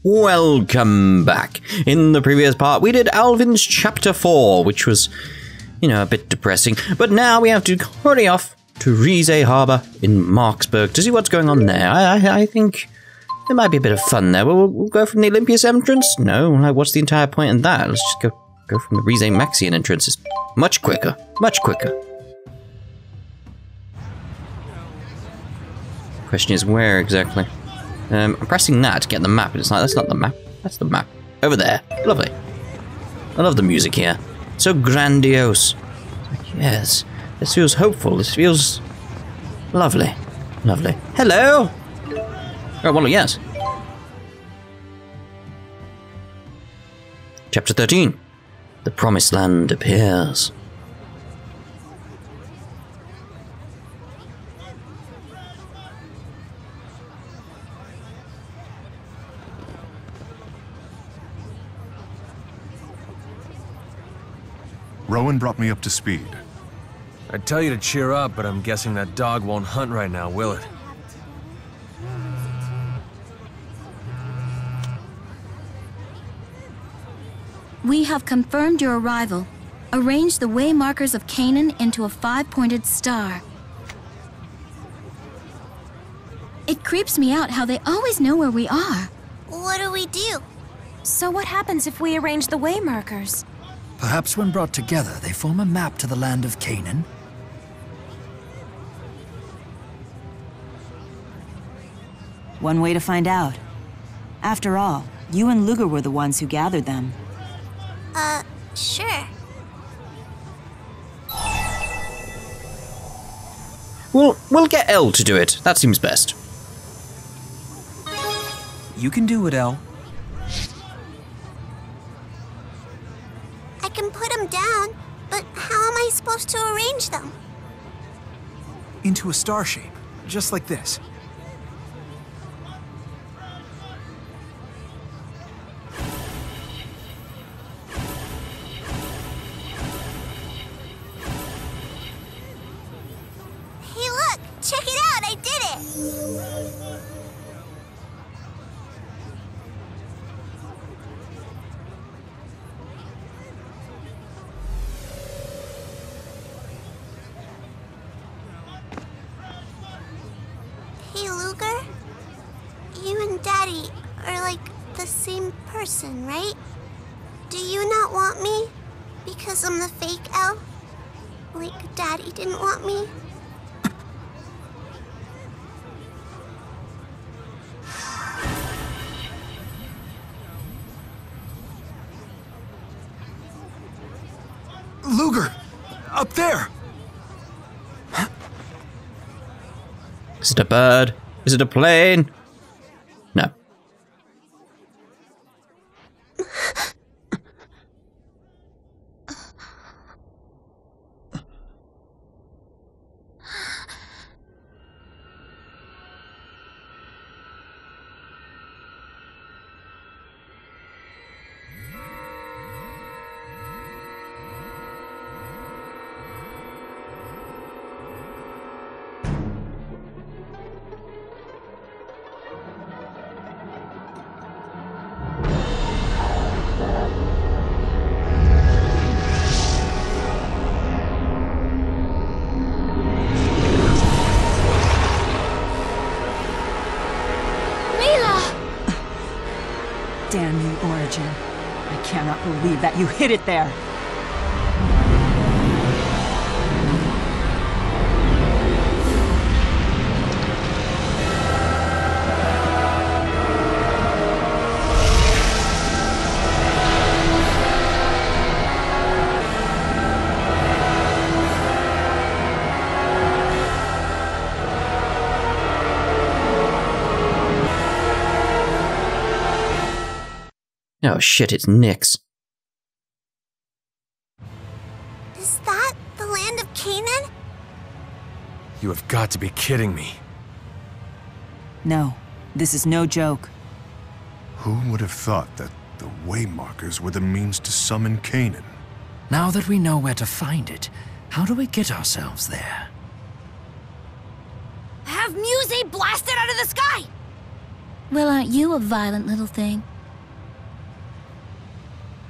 Welcome back. In the previous part, we did Alvin's Chapter 4, which was, a bit depressing. But now we have to hurry off to Rize Harbour in Marksburg to see what's going on there. I think there might be a bit of fun there. We'll go from the Olympias entrance? No, what's the entire point in that? Let's just go from the Rize Maxian entrance. It's much quicker, much quicker. Question is, where exactly? I'm pressing that to get the map, and it's like, that's not the map, that's the map. Over there. Lovely. I love the music here. So grandiose. Yes. This feels hopeful. This feels lovely. Lovely. Hello? Oh, well, yes. Chapter 13. The Promised Land appears. Rowan brought me up to speed. I'd tell you to cheer up, but I'm guessing that dog won't hunt right now, will it? We have confirmed your arrival. Arrange the way markers of Canaan into a 5-pointed star. It creeps me out how they always know where we are. What do we do? So what happens if we arrange the way markers? Perhaps when brought together, they form a map to the land of Canaan. One way to find out. After all, you and Ludger were the ones who gathered them. Sure. We'll get Elle to do it. That seems best. You can do it, Elle. I can put them down, but how am I supposed to arrange them? Into a star shape, just like this. Hey look! Check it out! I did it! Hey, Ludger? You and Daddy are like the same person, right? Do you not want me? Because I'm the fake Elle? Like Daddy didn't want me? Ludger! Up there! Is it a bird? Is it a plane? No. Damn you, Origin. I cannot believe that you hid it there. Oh shit, it's Nyx. Is that the land of Canaan? You have got to be kidding me. No, this is no joke. Who would have thought that the waymarkers were the means to summon Canaan? Now that we know where to find it, how do we get ourselves there? Have Muse blasted out of the sky! Well, aren't you a violent little thing?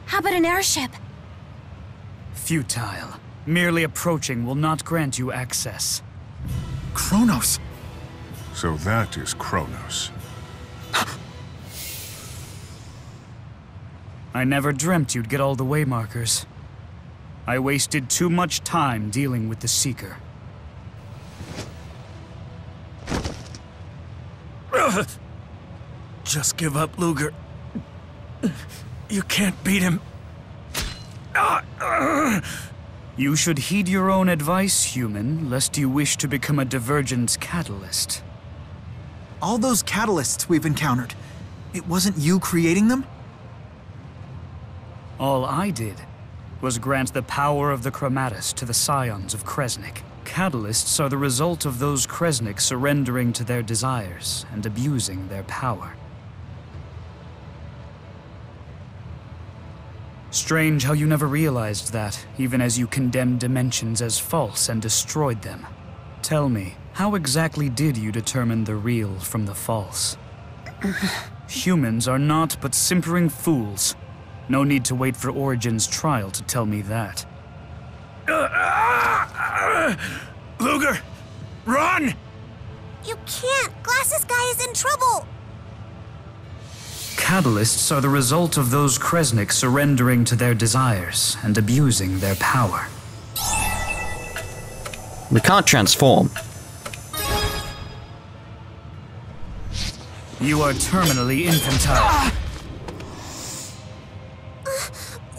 How about an airship? Futile. Merely approaching will not grant you access. Kronos! So that is Kronos. I never dreamt you'd get all the waymarkers. I wasted too much time dealing with the Seeker. Just give up, Ludger. You can't beat him. You should heed your own advice, human, lest you wish to become a divergence catalyst. All those catalysts we've encountered, it wasn't you creating them? All I did was grant the power of the Chromatus to the scions of Kresnik. Catalysts are the result of those Kresnik surrendering to their desires and abusing their power. Strange how you never realized that, even as you condemned dimensions as false and destroyed them. Tell me, how exactly did you determine the real from the false? Humans are not but simpering fools. No need to wait for Origin's trial to tell me that. Ludger! Run! You can't! Glasses guy is in trouble! Catalysts are the result of those Kresnik surrendering to their desires and abusing their power. We can't transform. You are terminally infantile.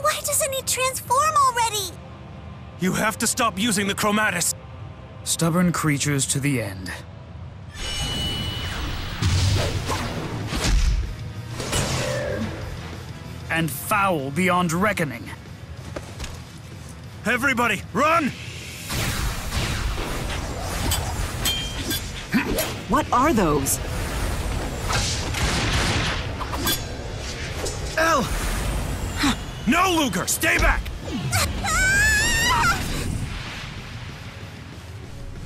Why doesn't he transform already? You have to stop using the Chromatus. Stubborn creatures to the end. And foul beyond reckoning. Everybody, run! What are those? Elle! No, Ludger! Stay back!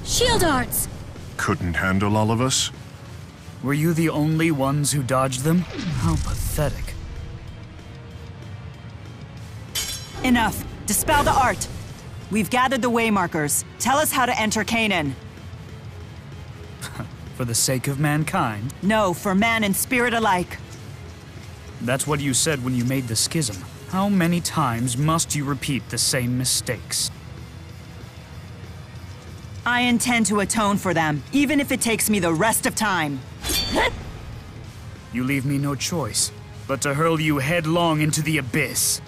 Shield arts! Couldn't handle all of us? Were you the only ones who dodged them? How pathetic. Enough. Dispel the art. We've gathered the waymarkers. Tell us how to enter Canaan. For the sake of mankind? No, for man and spirit alike. That's what you said when you made the schism. How many times must you repeat the same mistakes? I intend to atone for them, even if it takes me the rest of time. You leave me no choice, but to hurl you headlong into the abyss.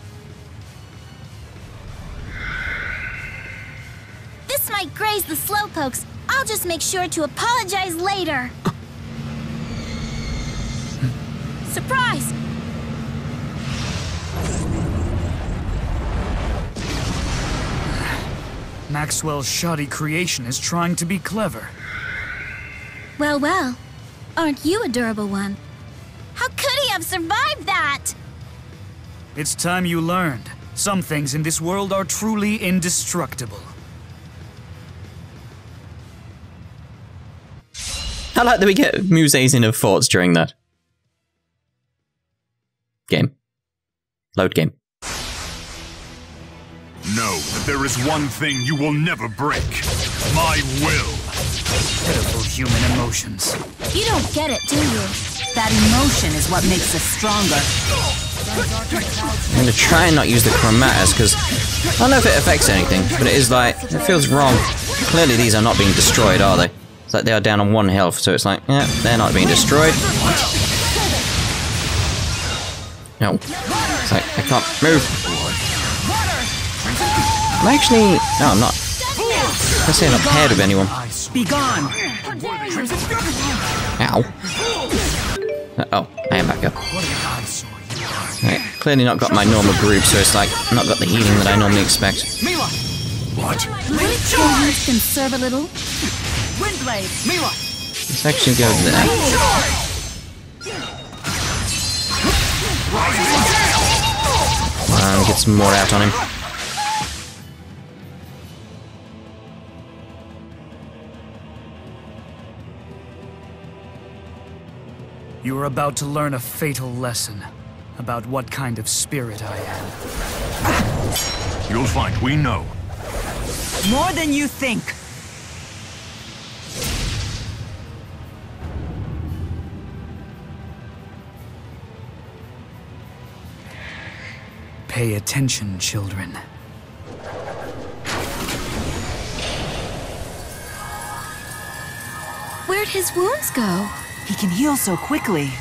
This might graze the slowpokes. I'll just make sure to apologize later. Surprise! Maxwell's shoddy creation is trying to be clever. Well, well. Aren't you a durable one? How could he have survived that? It's time you learned. Some things in this world are truly indestructible. I like that we get muses in of thoughts during that. Game. Load game. Know that there is one thing you will never break. My will. Pitiful human emotions. You don't get it, do you? That emotion is what makes us stronger. I'm gonna try and not use the Chromatus, because I don't know if it affects anything, but it is like, it feels wrong. Clearly these are not being destroyed, are they? It's like they are down on 1 health, so it's like, yeah, they're not being destroyed. No. It's like, I can't move. I'm actually... No, I'm not. I say I'm not paired with anyone. Be gone! Ow. Oh, I am back up. Right, clearly not got my normal group, so it's like, not got the healing that I normally expect. What? Wouldn't your hands conserve a little? Windblade! Let's actually go there. Get some more out on him. You are about to learn a fatal lesson about what kind of spirit I am. You'll find we know. More than you think. Pay attention, children. Where'd his wounds go? He can heal so quickly.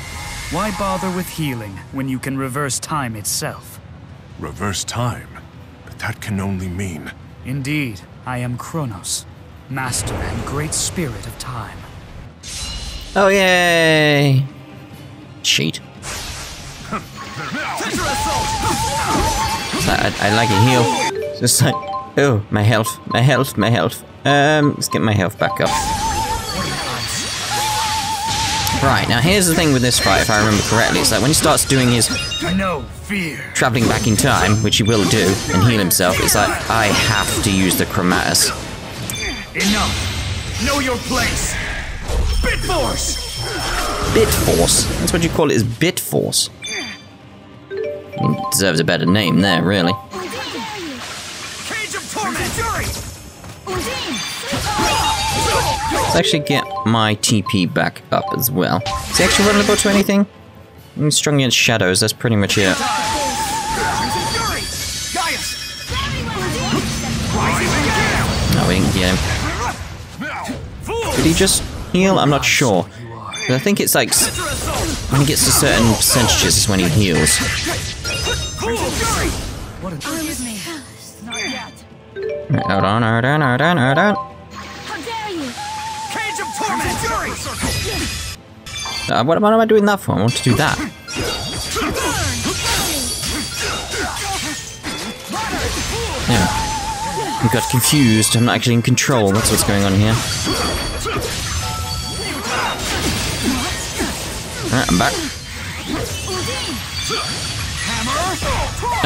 Why bother with healing when you can reverse time itself? Reverse time? But that can only mean... Indeed, I am Kronos, master and great spirit of time. Oh, yay! Cheat. I like a heal. It's just like, oh, my health. Let's get my health back up. Right, now here's the thing with this fight, if I remember correctly. It's like when he starts doing his traveling back in time, which he will do, and heal himself, it's like, I have to use the chromatus. Enough! Know your place! Bit Force! Bit Force? That's what you call it, is Bit Force. He deserves a better name there, really. Cage of Torment! Let's actually get my TP back up as well. Is he actually vulnerable to anything? He's strong against shadows, that's pretty much it. No, we didn't get him. Did he just heal? I'm not sure. But I think it's like when he gets to certain percentages is when he heals. Right, hold on. What am I doing that for? I want to do that. Yeah. I got confused. I'm not actually in control. That's what's going on here. Alright, I'm back.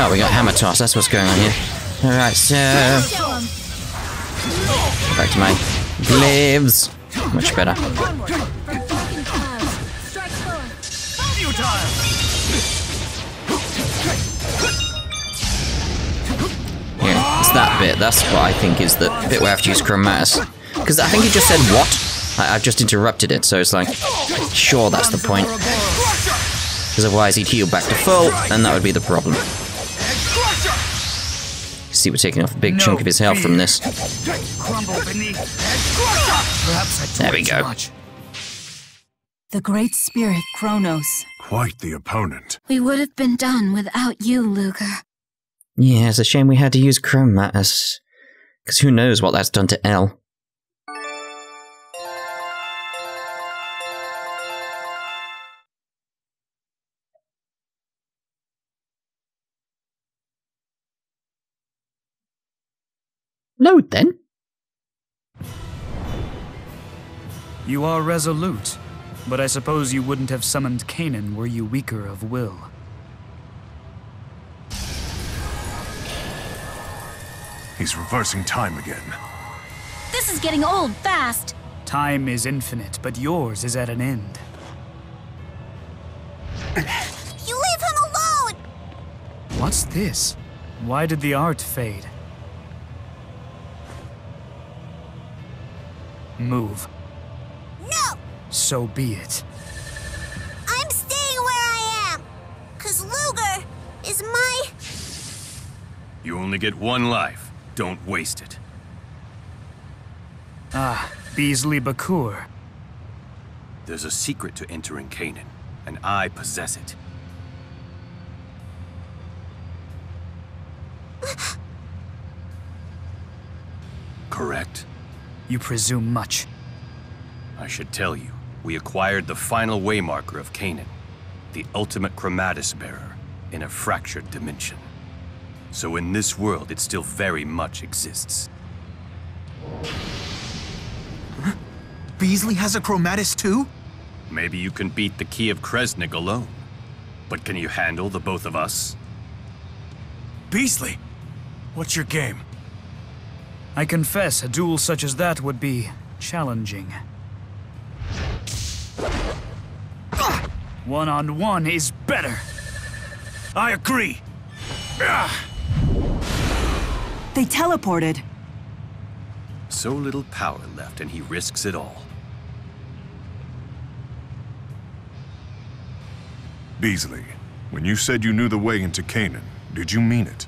Oh, we got hammer toss. That's what's going on here. Alright, so... back to my glaives. Much better. Yeah, it's that bit. That's what I think is the bit where I have to use chromatus. Because I think he just said what? I've just interrupted it, so it's like, sure, that's the point. Because otherwise he'd heal back to full, and that would be the problem. See, we're taking off a big chunk of his health from this. There we go. The great spirit, Kronos. Quite the opponent. We would have been done without you, Ludger. Yeah, it's a shame we had to use chromatus. Because who knows what that's done to Elle. Load then. You are resolute, but I suppose you wouldn't have summoned Canaan were you weaker of will. He's reversing time again. This is getting old fast. Time is infinite, but yours is at an end. You leave him alone! What's this? Why did the art fade? Move. No! So be it. I'm staying where I am! 'Cause Ludger is my... You only get one life. Don't waste it. Ah, Beasley Bakur. There's a secret to entering Canaan, and I possess it. Correct? You presume much. I should tell you, we acquired the final waymarker of Canaan, the ultimate chromatus bearer, in a fractured dimension. So in this world, it still very much exists. Beasley has a chromatus too? Maybe you can beat the Key of Kresnik alone. But can you handle the both of us? Beasley, what's your game? I confess, a duel such as that would be challenging. One-on-one is better. I agree. They teleported. So little power left, and he risks it all. Beasley, when you said you knew the way into Canaan, did you mean it?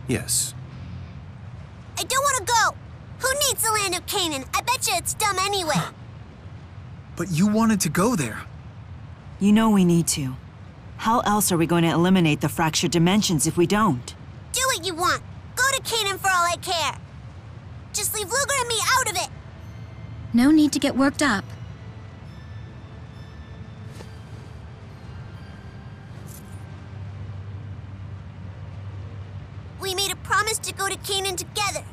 Yes. I don't want to go. Who needs the land of Canaan? I bet you it's dumb anyway. But you wanted to go there. You know we need to. How else are we going to eliminate the fractured dimensions if we don't? Do what you want. Go to Canaan for all I care. Just leave Ludger and me out of it. No need to get worked up. We made a promise to go to Canaan together.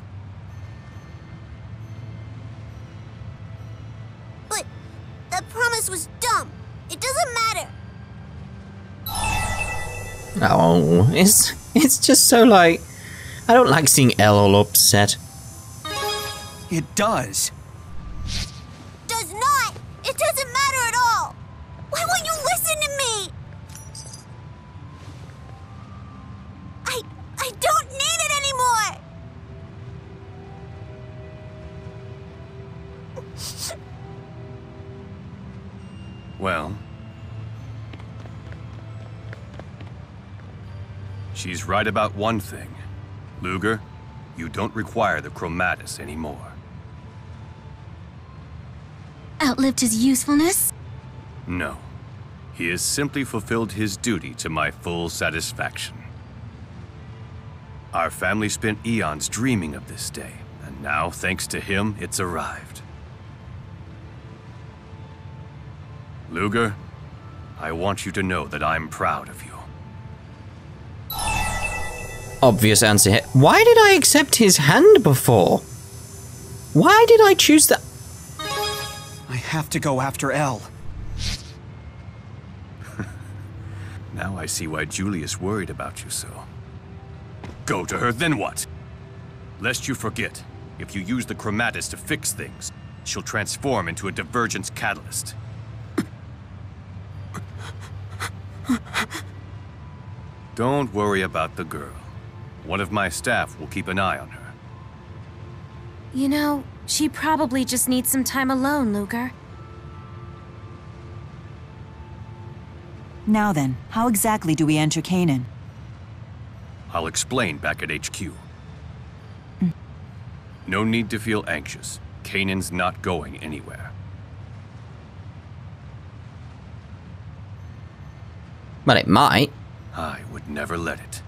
But that promise was dumb. It doesn't matter. Oh, it's just so like... I don't like seeing Elle all upset. It does. Does not. It doesn't matter at all. Why won't you listen to me? I don't need it anymore. Well... she's right about one thing. Ludger, you don't require the chromatis anymore. Outlived his usefulness? No. He has simply fulfilled his duty to my full satisfaction. Our family spent eons dreaming of this day, and now, thanks to him, it's arrived. Ludger, I want you to know that I'm proud of you. Obvious answer here. Why did I accept his hand before? Why did I choose that? I have to go after Elle. Now I see why Julius worried about you so. Go to her, then what? Lest you forget, if you use the chromatis to fix things, she'll transform into a divergence catalyst. Don't worry about the girl. One of my staff will keep an eye on her. You know, she probably just needs some time alone, Ludger. Now then, how exactly do we enter Canaan? I'll explain back at HQ. No need to feel anxious. Canaan's not going anywhere. But it might. I would never let it.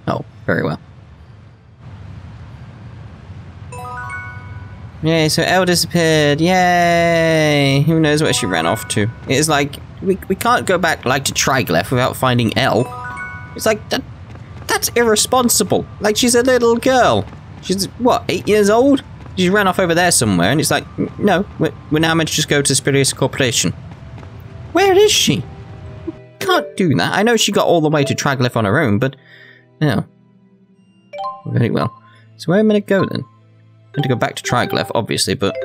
Oh, very well. Yay, so Elle disappeared. Yay! Who knows where she ran off to? It's like, we can't go back like to Triglav without finding Elle. It's like, that's irresponsible. Like, she's a little girl. She's, what, 8 years old? She ran off over there somewhere, and it's like, no, we're now meant to just go to Spirius Corporation. Where is she? Can't do that. I know she got all the way to Triglav on her own, but... no. Very well. So where am I going to go then? I'm going to go back to Triglav, obviously, but...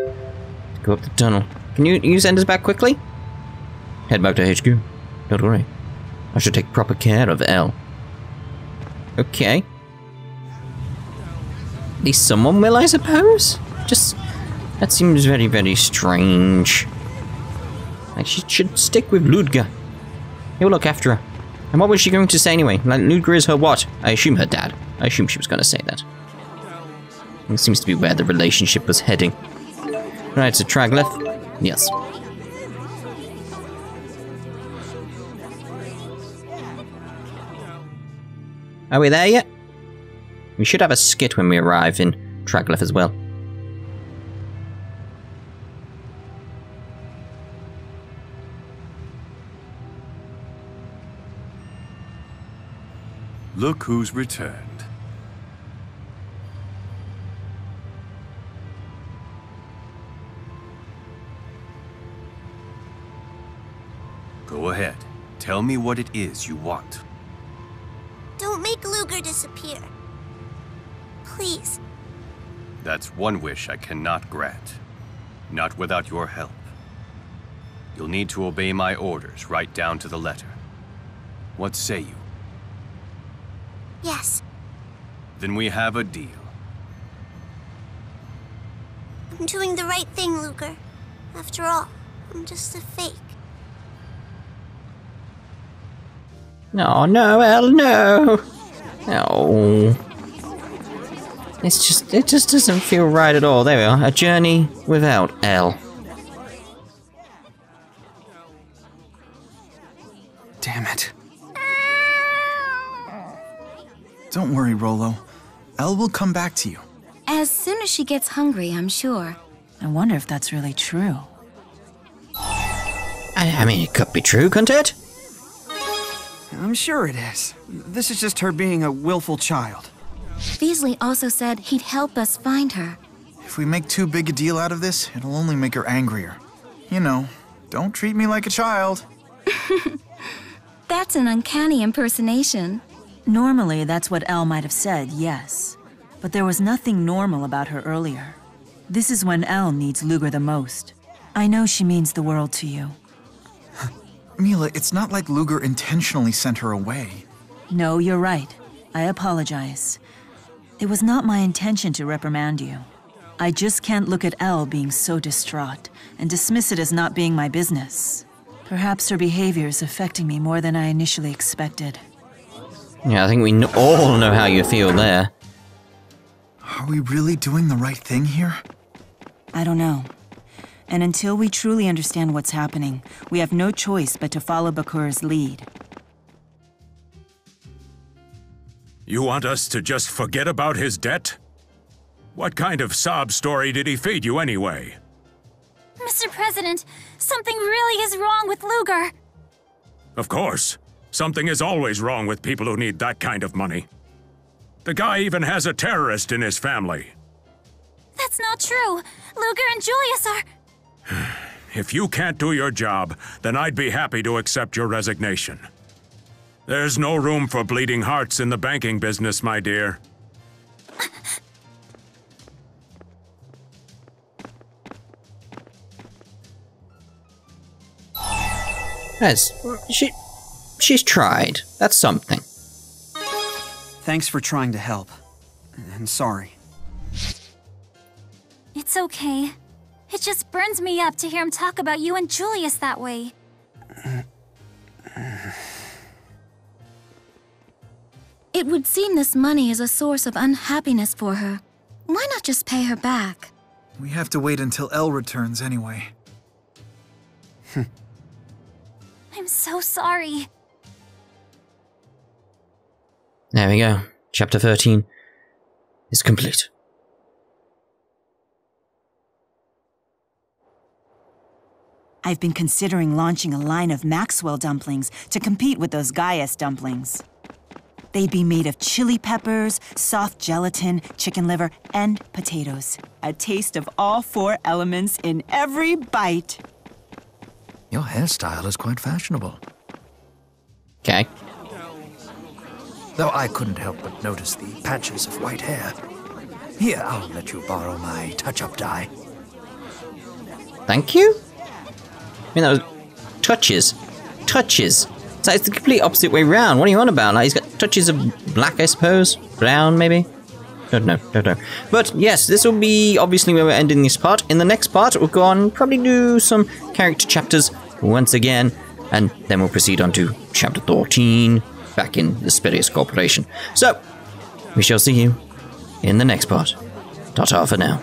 go up the tunnel. Can you send us back quickly? Head back to HQ. Don't worry. I should take proper care of Elle. Okay. At least someone will, I suppose? Just... that seems very, very strange. Like, she should stick with Ludger. He'll look after her. And what was she going to say anyway? Like, Ludger is her what? I assume her dad. I assume she was going to say that. It seems to be where the relationship was heading. Right, so Triglav? Yes. Are we there yet? We should have a skit when we arrive in Triglav as well. Look who's returned. Go ahead. Tell me what it is you want. Don't make Ludger disappear. Please. That's one wish I cannot grant. Not without your help. You'll need to obey my orders right down to the letter. What say you? Yes. Then we have a deal. I'm doing the right thing, Ludger. After all, I'm just a fake. Oh no, Elle, no! Oh. It just doesn't feel right at all. There we are. A journey without Elle. Damn it. Don't worry, Rollo. Elle will come back to you. As soon as she gets hungry, I'm sure. I wonder if that's really true. I mean, it could be true, couldn't it? I'm sure it is. This is just her being a willful child. Beasley also said he'd help us find her. If we make too big a deal out of this, it'll only make her angrier. You know, don't treat me like a child. That's an uncanny impersonation. Normally, that's what Elle might have said, yes. But there was nothing normal about her earlier. This is when Elle needs Ludger the most. I know she means the world to you. Mila, it's not like Ludger intentionally sent her away. No, you're right. I apologize. It was not my intention to reprimand you. I just can't look at Elle being so distraught and dismiss it as not being my business. Perhaps her behavior is affecting me more than I initially expected. Yeah, I think we all know how you feel there. Are we really doing the right thing here? I don't know. And until we truly understand what's happening, we have no choice but to follow Bakur's lead. You want us to just forget about his debt? What kind of sob story did he feed you anyway? Mr. President, something really is wrong with Ludger. Of course. Something is always wrong with people who need that kind of money. The guy even has a terrorist in his family. That's not true. Ludger and Julius are... If you can't do your job, then I'd be happy to accept your resignation. There's no room for bleeding hearts in the banking business, my dear. She's tried. That's something. Thanks for trying to help. And sorry. It's okay. It just burns me up to hear him talk about you and Julius that way. It would seem this money is a source of unhappiness for her. Why not just pay her back? We have to wait until Elle returns anyway. I'm so sorry. There we go. Chapter 13 is complete. I've been considering launching a line of Maxwell dumplings to compete with those Gaius dumplings. They'd be made of chili peppers, soft gelatin, chicken liver, and potatoes. A taste of all 4 elements in every bite. Your hairstyle is quite fashionable. Okay. Though I couldn't help but notice the patches of white hair. Here, I'll let you borrow my touch-up dye. Thank you? I mean, that was... touches. Touches. So it's the complete opposite way round. What are you on about? Like, he's got touches of black, I suppose? Brown, maybe? Don't know. But yes, this will be obviously where we're ending this part. In the next part, we'll go on and probably do some character chapters once again. And then we'll proceed on to chapter 14, back in the Spirius Corporation. So, we shall see you in the next part. Ta-ta for now.